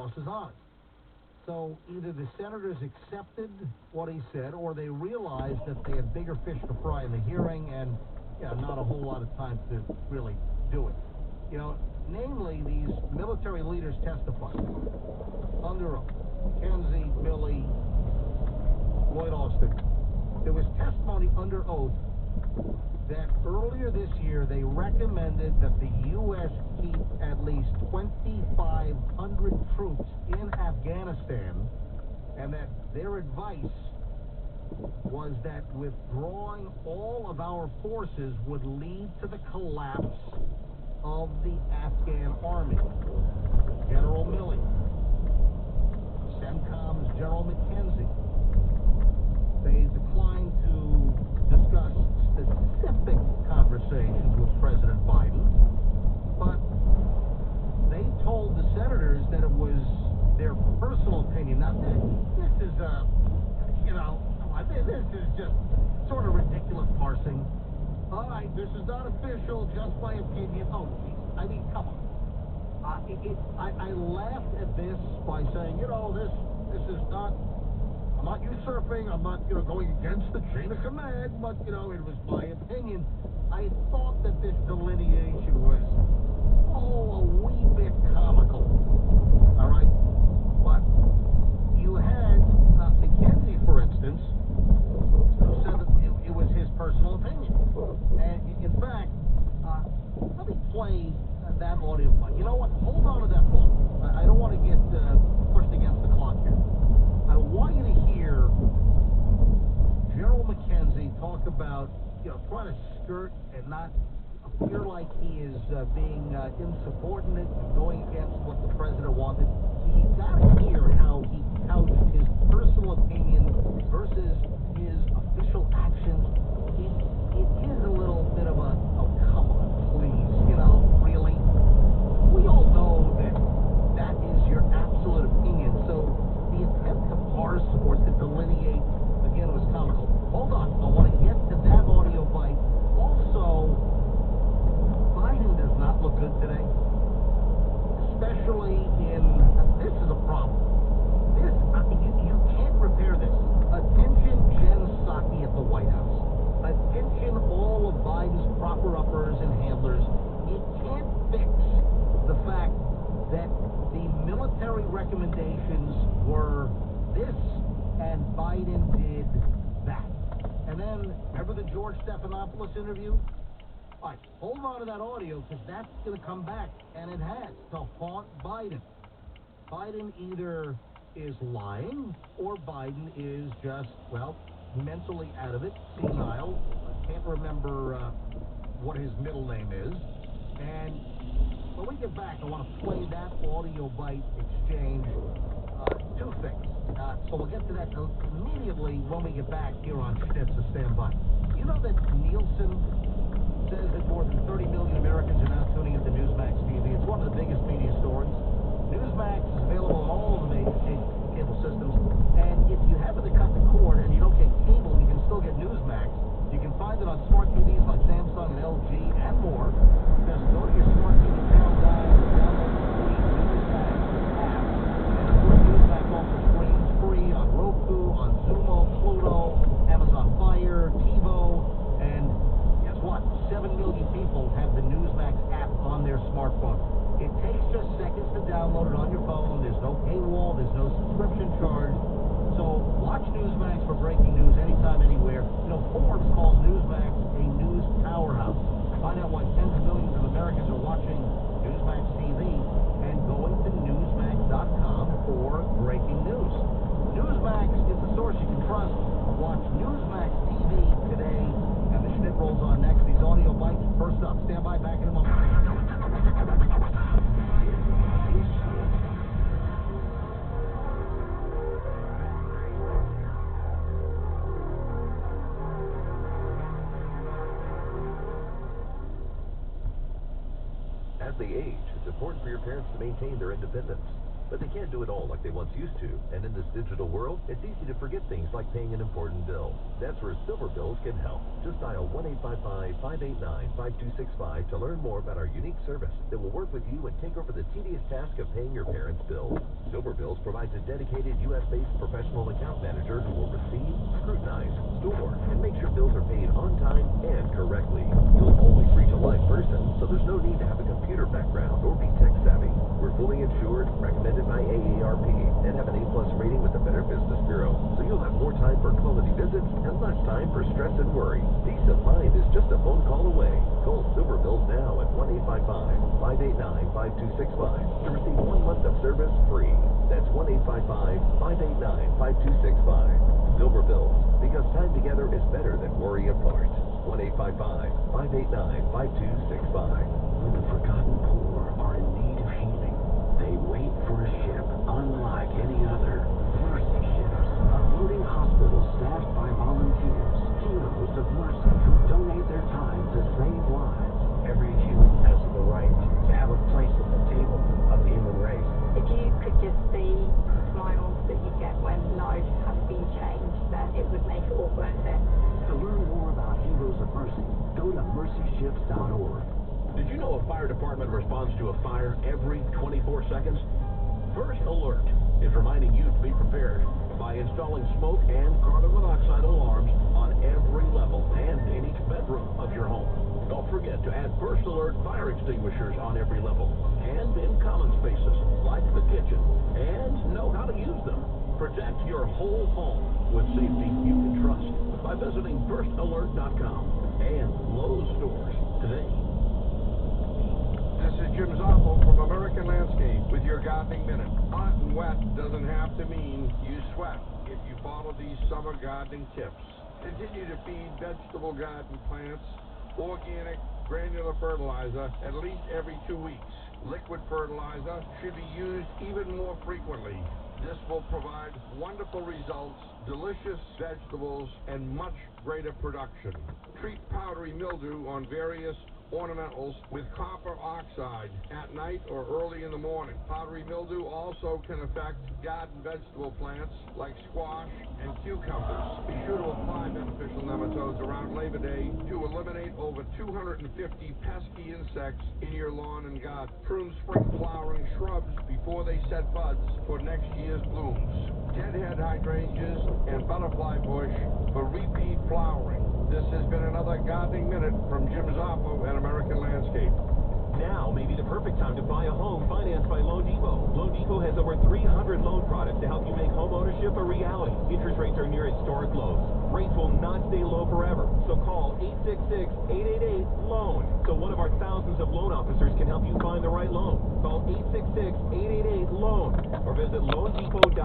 crosses honest. So either the senators accepted what he said, or they realized that they had bigger fish to fry in the hearing, and not a whole lot of time to really do it. Namely, these military leaders testified under oath. Mackenzie, Milley, Lloyd Austin. There was testimony under oath that earlier this year they recommended that the U.S. keep at least 2,500 troops in Afghanistan, and that their advice was that withdrawing all of our forces would lead to the collapse of the Afghan army. General Milley, CENTCOM's General Mackenzie, they declined to discuss specific conversations with President Biden, but they told the senators that it was their personal opinion. Now, this is, this is just sort of ridiculous parsing. All right, this is not official, just my opinion. Oh, geez. I mean, come on. I laughed at this by saying, this is not, I'm not usurping, I'm not, going against the chain of command, but, it was my opinion. I thought that this delineation was, a wee bit comical. All right? But you had Mackenzie, for instance, who said that it was his personal opinion. And in fact, let me play that audio file. You know what? Hold on to that thought. I don't want to get pushed against the clock here. I want you to hear General Mackenzie talk about, trying to skirt and not appear like he is being insubordinate and going against what the president wanted. You got to hear how he couched his personal opinion versus his official actions. It is a little bit of a, oh, come on, please, really? We all know that is your absolute opinion, so the attempt to parse or to delineate, again, was comical. Hold on, I want to get to that audio bite. Also, Biden does not look good today, especially this is a problem. You can't repair this. Attention Jen Psaki at the White House. Attention all of Biden's proper-uppers and handlers. You can't fix the fact that the military recommendations were this, and Biden did that. And then, remember the George Stephanopoulos interview? All right, hold on to that audio, because that's going to come back, and it has, to haunt Biden. Biden either is lying, or Biden is just, mentally out of it, senile. I can't remember what his middle name is. And when we get back, I want to play that audio bite exchange. Two things. So we'll get to that immediately when we get back here on Schnitz, so stand by. You know that Nielsen says that more than 30 million Americans are now tuning into Newsmax TV. It's one of the biggest media stories. Newsmax is available on all of the major cable systems. And if you happen to cut the cord and you don't get cable, you can still get Newsmax. You can find it on smart TVs like Samsung and LG and more. Just go to your smart TV channel guide and download the free Newsmax app. And of course, Newsmax also streams free on Roku, on Xumo, Pluto, Amazon Fire, TiVo, and guess what? 7 million people have the Newsmax app on their smartphone. It takes just seconds to download it on your phone. There's no paywall. There's no subscription charge. So watch Newsmax for breaking news anytime, anywhere. Forbes calls Newsmax a news powerhouse. Find out why tens of millions of Americans are watching Newsmax TV and going to Newsmax.com for breaking news. Newsmax is the source you can trust. Watch Newsmax TV today, and the Schnitt rolls on next. These audio bites first up. Stand by, back in a moment. As they age, it's important for your parents to maintain their independence. But they can't do it all like they once used to. And in this digital world, it's easy to forget things like paying an important bill. That's where Silver Bills can help. Just dial 1-855-589-5265 to learn more about our unique service that will work with you and take over the tedious task of paying your parents' bills. Silver Bills provides a dedicated U.S.-based professional account manager who will receive, scrutinize, store, and make sure bills are paid on time and correctly. You'll always reach a live person, so there's no need to have a computer background or be tech-savvy. We're fully insured, recommended by AARP, and have an A+ rating with the Better Business Bureau, so you'll have more time for quality visits and less time for stress and worry. Peace of mind is just a phone call away. Call Silver Bills now at 1-855-589-5265 to receive 1 month of service free. That's 1-855-589-5265. Silver Bills, because time together is better than worry apart. 1-855-589-5265. When the forgotten poor are in need of healing, they wait for a ship unlike any other. Mercy ships, unloading hospitals staffed by volunteers, heroes of mercy who donate their time to save lives. Every human has the right to have a place at the table of the human race. If you could just see the smiles that you get when lives have been changed, then it would make it all worth it. To learn more about Heroes of Mercy, go to mercyships.org. Did you know a fire department responds to a fire every 24 seconds? First Alert is reminding you to be prepared by installing smoke and carbon monoxide alarms on every level and in each bedroom of your home. Don't forget to add First Alert fire extinguishers on every level and in common spaces like the kitchen, and know how to use them. Protect your whole home with safety you can trust by visiting firstalert.com and Lowe's stores today. This is Jim Zoppo from American Landscape with your Gardening Minute. Hot and wet doesn't have to mean you sweat if you follow these summer gardening tips. Continue to feed vegetable garden plants organic granular fertilizer at least every 2 weeks. Liquid fertilizer should be used even more frequently. This will provide wonderful results, delicious vegetables, and much greater production. Treat powdery mildew on various ornamentals with copper oxide at night or early in the morning. Powdery mildew also can affect garden vegetable plants like squash and cucumbers. Be sure to apply beneficial nematodes around Labor Day to eliminate over 250 pesky insects in your lawn and garden. Prune spring flowering shrubs before they set buds for next year's blooms. Deadhead hydrangeas and butterfly bush for repeat flowering. This has been another Gardening Minute from Jim Zoppo at American Landscape. Now may be the perfect time to buy a home financed by Loan Depot. Loan Depot has over 300 loan products to help you make home ownership a reality. Interest rates are near historic lows. Rates will not stay low forever. So call 866-888-LOAN so one of our thousands of loan officers can help you find the right loan. Call 866-888-LOAN or visit loandepot.com.